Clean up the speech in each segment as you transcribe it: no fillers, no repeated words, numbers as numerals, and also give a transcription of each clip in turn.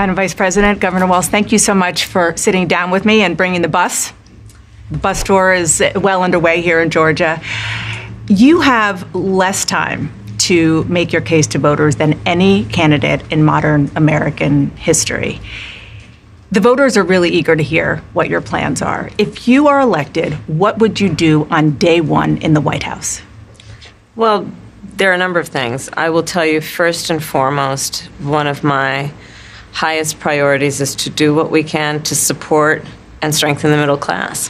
Madam Vice President, Governor Walz, thank you so much for sitting down with me and bringing the bus. The bus tour is well underway here in Georgia. You have less time to make your case to voters than any candidate in modern American history. The voters are really eager to hear what your plans are. If you are elected, what would you do on day one in the White House? Well, there are a number of things. I will tell you, first and foremost, one of my highest priorities is to do what we can to support and strengthen the middle class.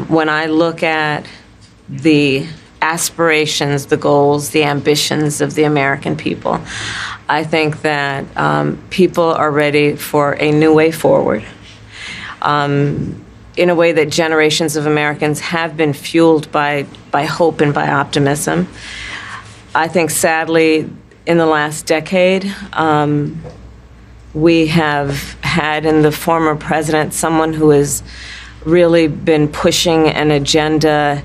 When I look at the aspirations, the goals, the ambitions of the American people, I think that people are ready for a new way forward, in a way that generations of Americans have been fueled by hope and by optimism. I think, sadly, in the last decade, we have had in the former president someone who has really been pushing an agenda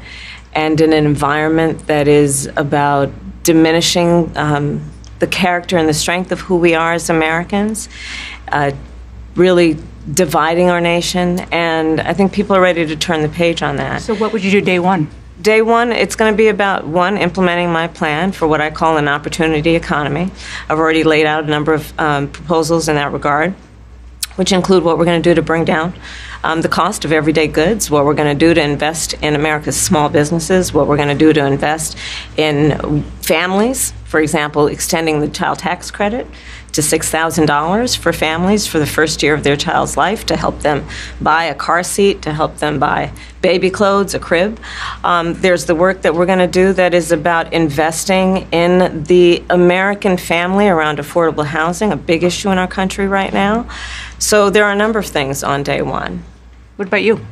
and in an environment that is about diminishing the character and the strength of who we are as Americans, really dividing our nation, and I think people are ready to turn the page on that. So what would you do day one? Day one, it's going to be about, one, implementing my plan for what I call an opportunity economy. I've already laid out a number of proposals in that regard, which include what we're going to do to bring down the cost of everyday goods, what we're going to do to invest in America's small businesses, what we're going to do to invest in families, for example, extending the child tax credit to $6,000 for families for the first year of their child's life, to help them buy a car seat, to help them buy baby clothes, a crib. There's the work that we're going to do that is about investing in the American family around affordable housing, a big issue in our country right now. So there are a number of things on day one. What about you?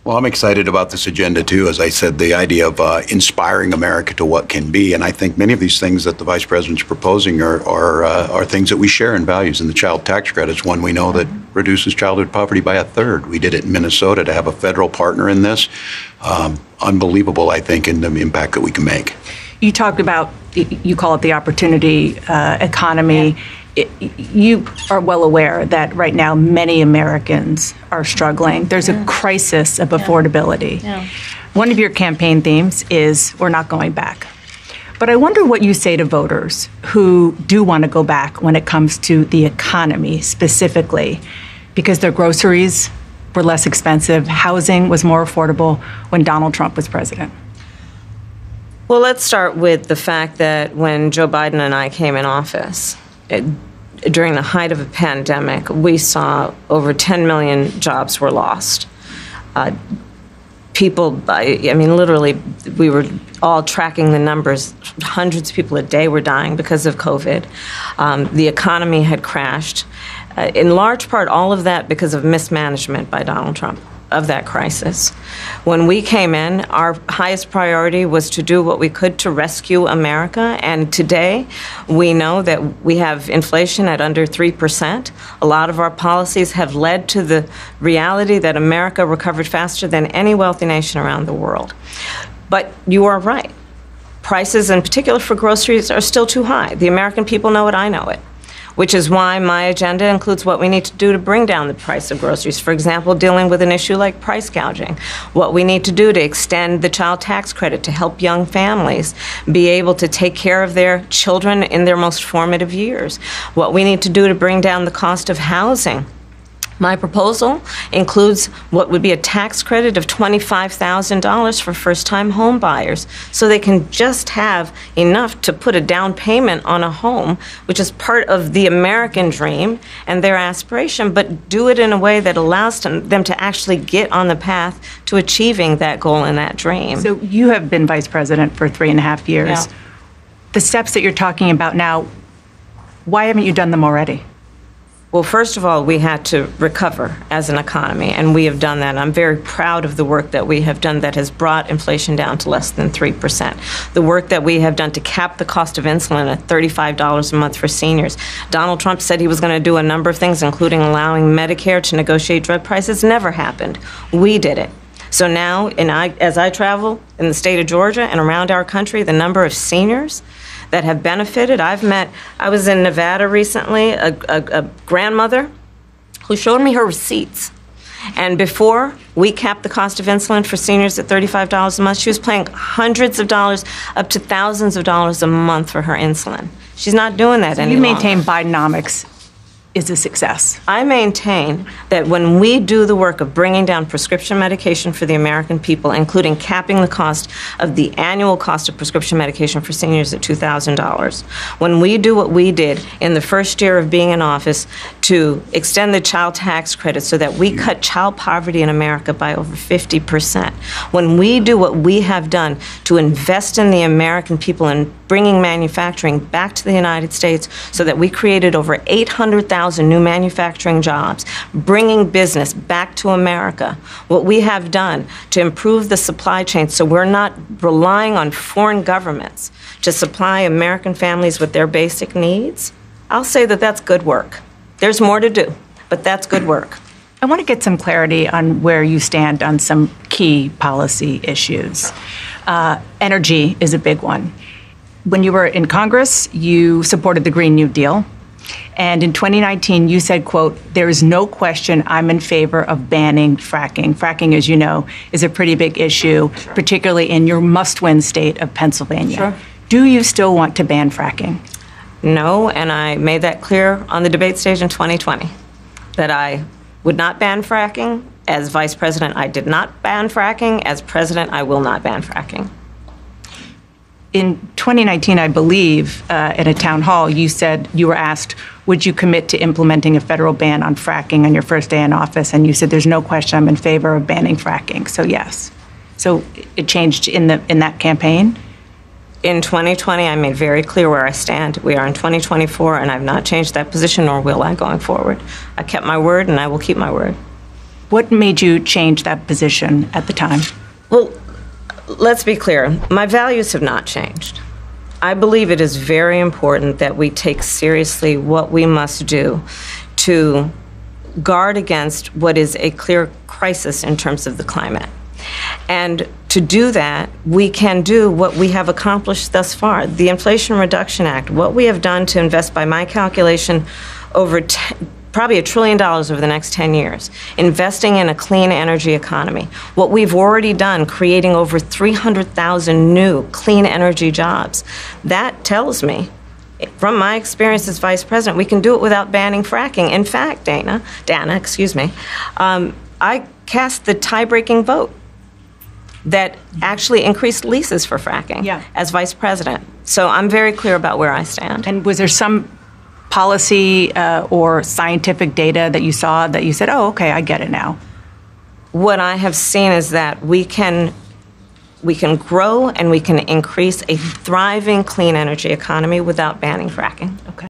Well, I'm excited about this agenda, too. As I said, the idea of inspiring America to what can be. And I think many of these things that the Vice President's proposing are things that we share in values. And the child tax credit is one we know that reduces childhood poverty by 1/3. We did it in Minnesota to have a federal partner in this. Unbelievable, I think, in the impact that we can make. You talked about, you call it the opportunity economy. Yeah. You are well aware that right now many Americans are struggling. There's a crisis of affordability. Yeah. One of your campaign themes is we're not going back. But I wonder what you say to voters who do want to go back when it comes to the economy specifically, because their groceries were less expensive, housing was more affordable when Donald Trump was president. Well, let's start with the fact that when Joe Biden and I came in office, during the height of a pandemic, we saw over 10 million jobs were lost. People, I mean, literally, we were all tracking the numbers. Hundreds of people a day were dying because of COVID. The economy had crashed. In large part, all of that because of mismanagement by Donald Trump of that crisis. When we came in, our highest priority was to do what we could to rescue America, and today we know that we have inflation at under 3%. A lot of our policies have led to the reality that America recovered faster than any wealthy nation around the world. But you are right. Prices, in particular for groceries, are still too high. The American people know it, I know it. Which is why my agenda includes what we need to do to bring down the price of groceries. For example, dealing with an issue like price gouging. What we need to do to extend the child tax credit to help young families be able to take care of their children in their most formative years. What we need to do to bring down the cost of housing. My proposal includes what would be a tax credit of $25,000 for first-time home buyers, so they can just have enough to put a down payment on a home, which is part of the American dream and their aspiration, but do it in a way that allows them to actually get on the path to achieving that goal and that dream. So you have been vice president for 3.5 years. Yeah. The steps that you're talking about now, why haven't you done them already? Well, first of all, we had to recover as an economy, and we have done that. I'm very proud of the work that we have done that has brought inflation down to less than 3%. The work that we have done to cap the cost of insulin at $35 a month for seniors. Donald Trump said he was going to do a number of things, including allowing Medicare to negotiate drug prices. Never happened. We did it. So now, as I travel in the state of Georgia and around our country, the number of seniors that have benefited. I was in Nevada recently, a grandmother who showed me her receipts. And before we capped the cost of insulin for seniors at $35 a month, she was paying hundreds of dollars, up to thousands of dollars a month for her insulin. She's not doing that any You longer. maintain Bidenomics is a success. I maintain that when we do the work of bringing down prescription medication for the American people, including capping the cost of the annual cost of prescription medication for seniors at $2,000, when we do what we did in the first year of being in office to extend the child tax credit so that we cut child poverty in America by over 50%, when we do what we have done to invest in the American people and bringing manufacturing back to the United States so that we created over 800,000 new manufacturing jobs, bringing business back to America, what we have done to improve the supply chain so we're not relying on foreign governments to supply American families with their basic needs, I'll say that that's good work. There's more to do, but that's good work. I want to get some clarity on where you stand on some key policy issues. Energy is a big one. When you were in Congress, you supported the Green New Deal. And in 2019, you said, quote, "There is no question I'm in favor of banning fracking." Fracking, as you know, is a pretty big issue, particularly in your must-win state of Pennsylvania. Sure. Do you still want to ban fracking? No, and I made that clear on the debate stage in 2020, that I would not ban fracking. As vice president, I did not ban fracking. As president, I will not ban fracking. In 2019, I believe, at a town hall, you said you were asked, would you commit to implementing a federal ban on fracking on your first day in office? And you said, there's no question I'm in favor of banning fracking. So yes. So it changed in that campaign? In 2020, I made very clear where I stand. We are in 2024, and I've not changed that position, nor will I going forward. I kept my word, and I will keep my word. What made you change that position at the time? Well, let's be clear. My values have not changed. I believe it is very important that we take seriously what we must do to guard against what is a clear crisis in terms of the climate. And to do that, we can do what we have accomplished thus far. The Inflation Reduction Act, what we have done to invest, by my calculation, over probably $1 trillion over the next 10 years, investing in a clean energy economy. What we've already done, creating over 300,000 new clean energy jobs. That tells me, from my experience as vice president, we can do it without banning fracking. In fact, Dana, I cast the tie-breaking vote that actually increased leases for fracking as vice president. So I'm very clear about where I stand. And was there some policy or scientific data that you saw that you said, oh, okay, I get it now? What I have seen is that we can grow and we can increase a thriving clean energy economy without banning fracking.